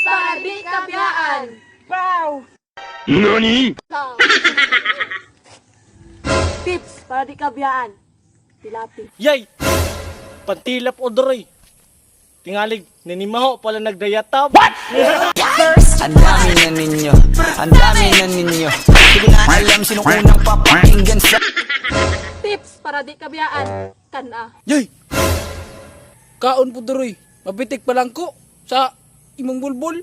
para di kabiyaan. Wow! NANI?! Tips para di kabiyaan. Tilapia. Yay! Pantilap o doray. Tingalig, ninimaho pala nagdayatap. Ang dami na ninyo, ang dami na ninyo. Hindi ko na alam sinong unang papakinggan sa... Tips para di kabiyaan. Kana. Yay! Kaon po duroy. Mabitik pa lang ko sa imong bulbul.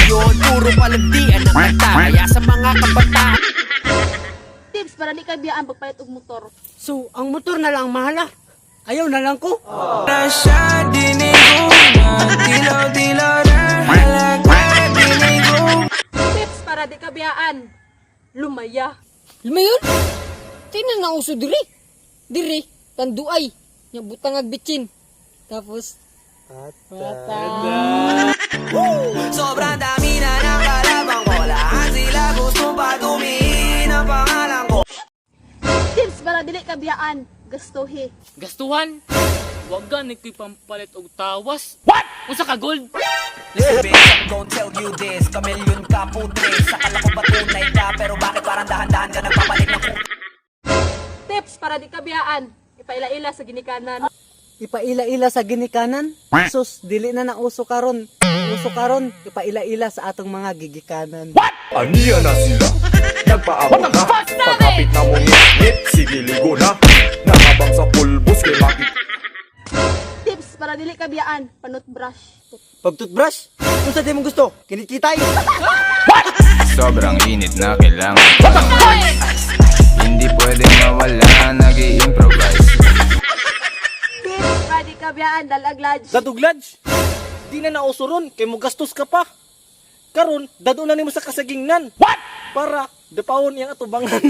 Yun, puro palandian ang mata. Kaya sa mga kabataan. Tips para di kabiyaan pagpalit og motor. So, ang motor na lang mahala. Ayaw na lang ko. Nasya dinigo na dilaw-dilaw na halaga dinigo. Tips para di kabiyaan. Lumaya. Lima yun? Tingnan na uso diri. Diri, tanduay. Nya butang agbitsin. Tapos, Sobrang dami na ng kalabang ko. Lahat sila gustong pagumihin ang pangalan ko. Tips para dili kabiyaan. Gastuhi. Gastuhan? Wag ganit ko'y pampalit og tawas. What? Unsa ka gold? Listen bitch, I'm gon' tell you this. Kamilyon ka putre. Sakala ko ba tunay ka? Pero bakit parang dahan-dahan ka nagpapalit ng Tips para di kabiyaan. Ipaila-ila sa ginikanan. ipaila-ila sa ginikanan. Sus, dili na nauso karon. Uso karon, ipaila-ila sa atong mga gigikanan. Aniya na sila. Nagpaabot na. Pagkapit na mong ngit, sige ligo na. Nakabang sa pulbos kay makik. Tips para dili kabiyaan. Panutbrush. Pag toothbrush, kung sa di mo gusto, kinikitay. Sobrang init na kailangan ko ng ice. Hindi pwedeng mawala, nag-i-improvise. Tips para di kabiyaan. Dalaglaj. Dadugladj. Di na nauso ron, kay mo gastos ka pa. Karon, dado na nimo sa kasagingnan. What? Para dapawon iyang atubangan.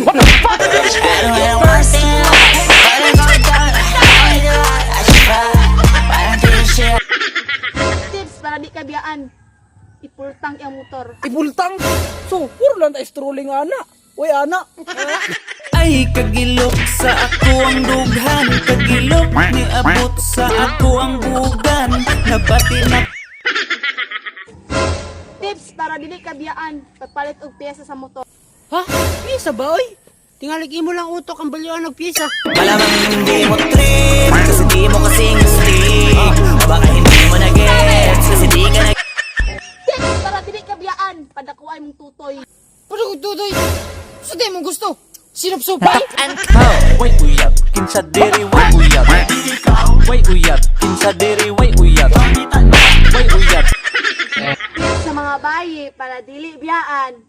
Tips para di kabiyaan. Ipultang iyang motor. Ibultang. So, puro lang tayo strolling ana. Uy, ana. Ay kagilok sa ako ang dughan. Kagilok ni abot sa ako ang bugan. Nabati na Tips para dili kabiyaan. Pagpalit og piyesa sa motor. Ha? Pisa ba, oy? Tingalig mo lang utok ang balyoan ng pisa. malamang hindi mo trip. Kasi di mo kasing stick. O baka hindi mo na-gets. Kasi di ka nag... Tips para dili kabiyaan. Padakuan mong tutoy. Pero kung tutoy, sa di mo gusto? Sinupsupay? Way uyab, kinsa diri way uyab. Way uyab, kinsa diri way uyab. Way uyab. Tips sa mga bayi para dili biyaan.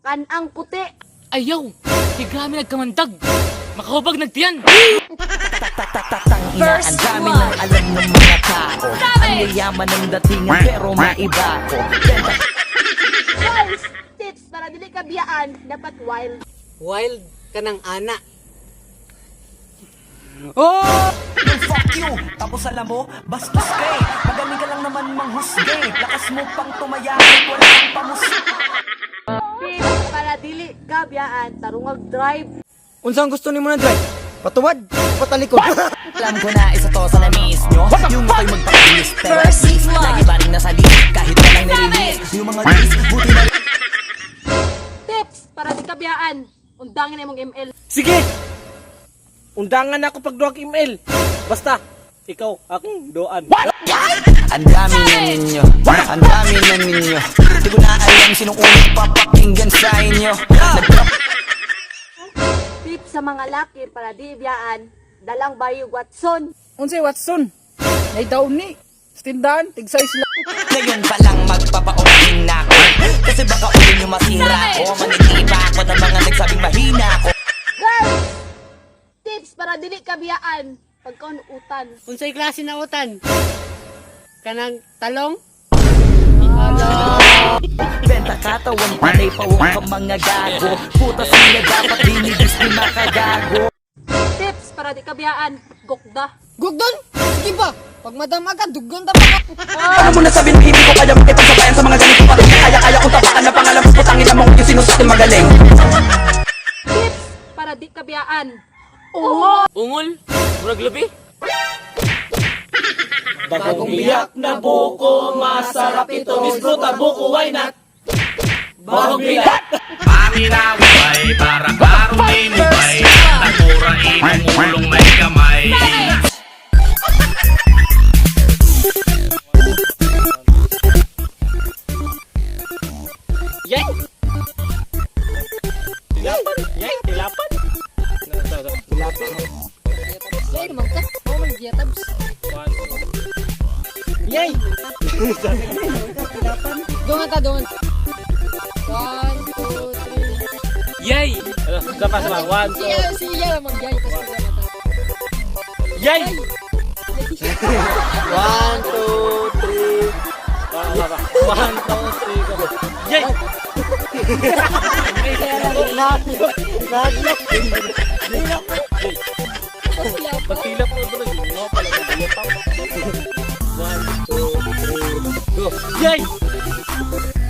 Kanang puti. Ayaw! Higami nagkamandag! Makahubag nagtiyan! Tangina, ang dami ng alam ng mga tao. Ang yayaman ng datingan pero maiba ko. Guys, tips para dili kabiyaan. Dapat wild. Wild ka ng ana. Fuck you! Tapos alam mo, bastos ka eh. Magaling ka lang naman manghusgay. Lakas mo pang tumayakit, wala kang pamus. Tips para dili kabiyaan. Tarungag drive. Unsang gusto ni mo na drive? Patuwad, patalikod. Alam ko na isa to sa na-miss nyo. Yung ako'y magpapabilis. Pero at least, lagi pa rin nasa list. Kahit walang nirelease. Yung mga list, buti na... Tips para di kabiyaan. Undangin na mong ML. Sige! Undangan ako pag drug email. Basta, ikaw akong doan. Ang dami na ninyo. Ang dami na ninyo. Di ko na alam sinong unang papakinggan sa inyo. Tips sa mga laki para di biyaan. Dalang bayog Watson. Unsay Watson? Nay daw ni. Tindahan, tig-size lang. Ngayon pa lang magpapa-opening na ako. Kasi baka ulo nyo masira ko. Manitiba ako ng mga nagsabing mahina ako. Guys! Tips para dili kabiyaan. Pagkaunutan. Unsay klase na utan? Kanang talong? Benta katawan, panay pawang ka mga gago. Puta sila dapat dinigis di makagago. Tips para di kabiyaan. Gokda. Gugdon? Sige ba? Pag madama ka, dugon ta pa ka. Alam mo na sabihin, hindi ko kaya makipagsabayan sa mga ganito pa rin. Kaya kung tapakan na pangalan, putangin na mong yung sinusutin magaling. Tips para di kabiyaan. Oo! Ungol? Murag labi? Bagong biyak na buko, masarap ito. Disfruta buko, why not? Bagong biyak! Paminaway para karong imubay. Nagura imong may kamay. Yay! Tilapan! Yay! Tilapan! Yay, naman ka. Oh, may diatabs. Yay! Doon ka, doon. 1, 2, 3. Yay! Sama. 1, 2. Si Iya lang mag-yay. Tapos mag-yay. Yay! 1, 2, 3. 1, 2, 3, go. Yay! Naglok. Pagtilap mo bro, hindi mo pala mag-diatap. 1, 2, 3, go. Yay!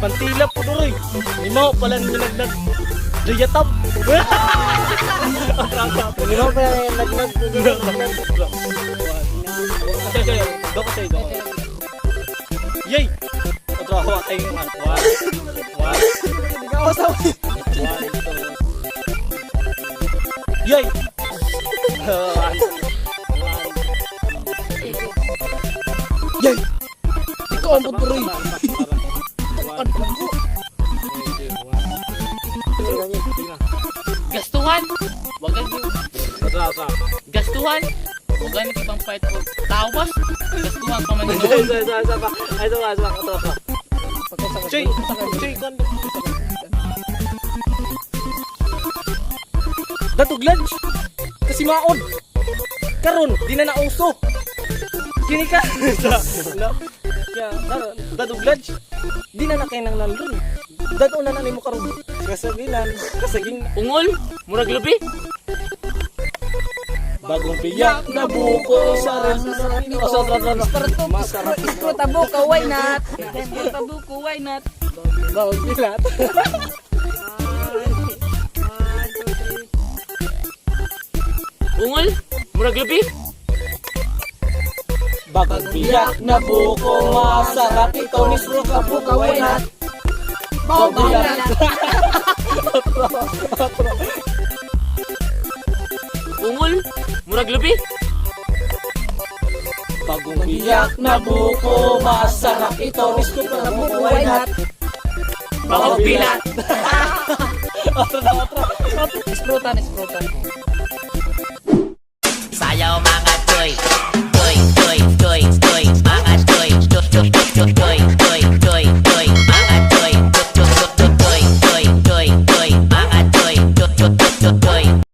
Pantilap po Duroy. Hindi mo pala nilagdag. Diatap. Hindi mo pa yung naglok. Doko sa'yo. Yay! Otro ako atay yung 1, 2. Yay! Yay! Ikaw ang puturoy. Gastuhan! Wag ang gastuhan! Wag ang ipangpahit o tawas! Gastuhan pa man yun. Choy! Choy! Datog lunch! Kasi maon! Karon, di na nauso! Kini ka! Datog lunch! Di na kayo nang nandun! Dato na nanay mo karon! Kasaging Ungol! Murag lubi! bagong biyak na buko sa rin. Masarap. Disfruta buko, why not? Disfruta buko, why not? Bagong bilat. Ungol! Murag lubi! Bagong biyak na buko, masarap ito. Disfruta buko, why not? Bagong biyak. Ungol! Murag lubi! Bagong biyak na buko, masarap ito. Disfruta buko, why not? Bagong bilat! Disfruta. Sayaw mga toy, toy, toy, toy, toy.